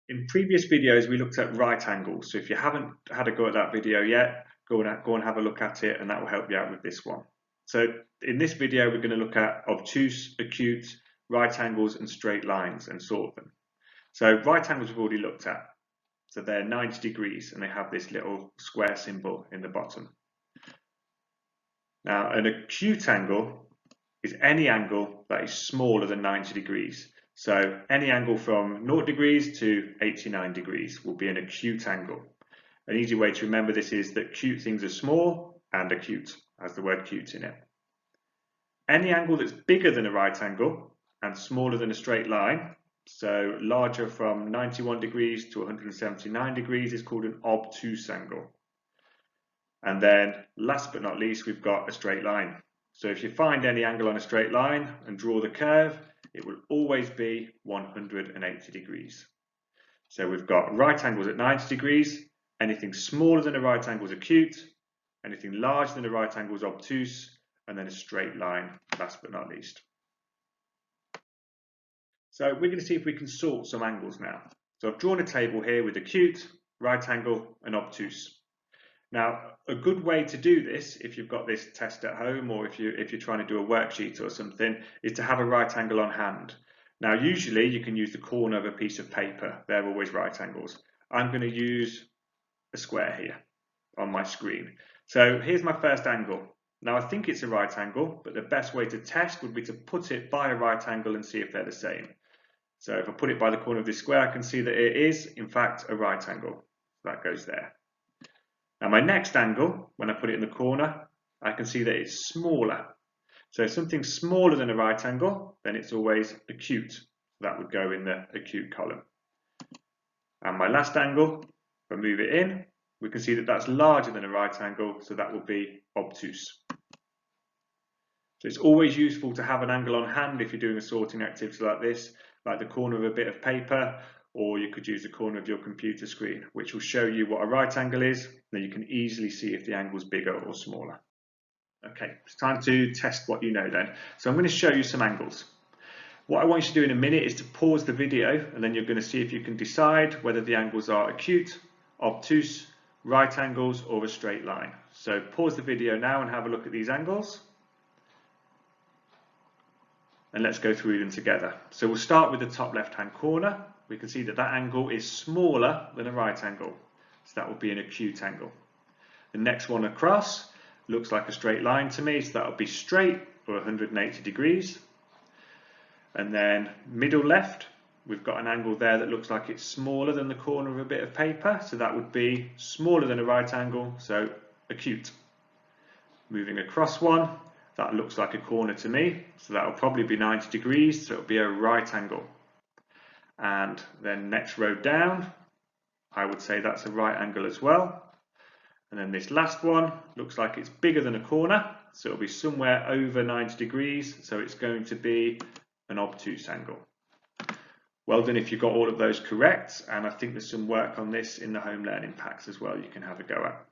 In previous videos, we looked at right angles. So if you haven't had a go at that video yet, go and have a look at it, and that will help you out with this one. So in this video, we're going to look at obtuse, acute, right angles, and straight lines and sort them. So right angles we've already looked at. So they're 90 degrees and they have this little square symbol in the bottom. Now an acute angle is any angle that is smaller than 90 degrees. So any angle from 0 degrees to 89 degrees will be an acute angle. An easy way to remember this is that acute things are small and acute, has the word acute in it. Any angle that's bigger than a right angle and smaller than a straight line, so larger from 91 degrees to 179 degrees, is called an obtuse angle. And then last but not least, we've got a straight line. So if you find any angle on a straight line and draw the curve, it will always be 180 degrees. So we've got right angles at 90 degrees, anything smaller than a right angle is acute, anything larger than a right angle is obtuse, and then a straight line, last but not least. So we're going to see if we can sort some angles now. So I've drawn a table here with acute, right angle, and obtuse. Now, a good way to do this, if you've got this test at home or if you're trying to do a worksheet or something, is to have a right angle on hand. Now, usually you can use the corner of a piece of paper. They're always right angles. I'm going to use a square here on my screen. So here's my first angle. Now, I think it's a right angle, but the best way to test would be to put it by a right angle and see if they're the same. So if I put it by the corner of this square, I can see that it is, in fact, a right angle. That goes there. Now my next angle, when I put it in the corner, I can see that it's smaller. So if something's smaller than a right angle, then it's always acute. That would go in the acute column. And my last angle, if I move it in, we can see that that's larger than a right angle, so that will be obtuse. So it's always useful to have an angle on hand if you're doing a sorting activity like this, like the corner of a bit of paper, or you could use the corner of your computer screen, which will show you what a right angle is. Then you can easily see if the angle is bigger or smaller. Okay, it's time to test what you know then. So I'm going to show you some angles. What I want you to do in a minute is to pause the video, and then you're going to see if you can decide whether the angles are acute, obtuse, right angles, or a straight line. So pause the video now and have a look at these angles. And let's go through them together. So we'll start with the top left-hand corner. We can see that that angle is smaller than a right angle. So that will be an acute angle. The next one across looks like a straight line to me, so that will be straight or 180 degrees. And then middle left, we've got an angle there that looks like it's smaller than the corner of a bit of paper, so that would be smaller than a right angle, so acute. Moving across one, that looks like a corner to me, so that will probably be 90 degrees, so it'll be a right angle. And then next row down, I would say that's a right angle as well. And then this last one looks like it's bigger than a corner, so it'll be somewhere over 90 degrees, so it's going to be an obtuse angle. Well done if you got all of those correct, and I think there's some work on this in the home learning packs as well you can have a go at.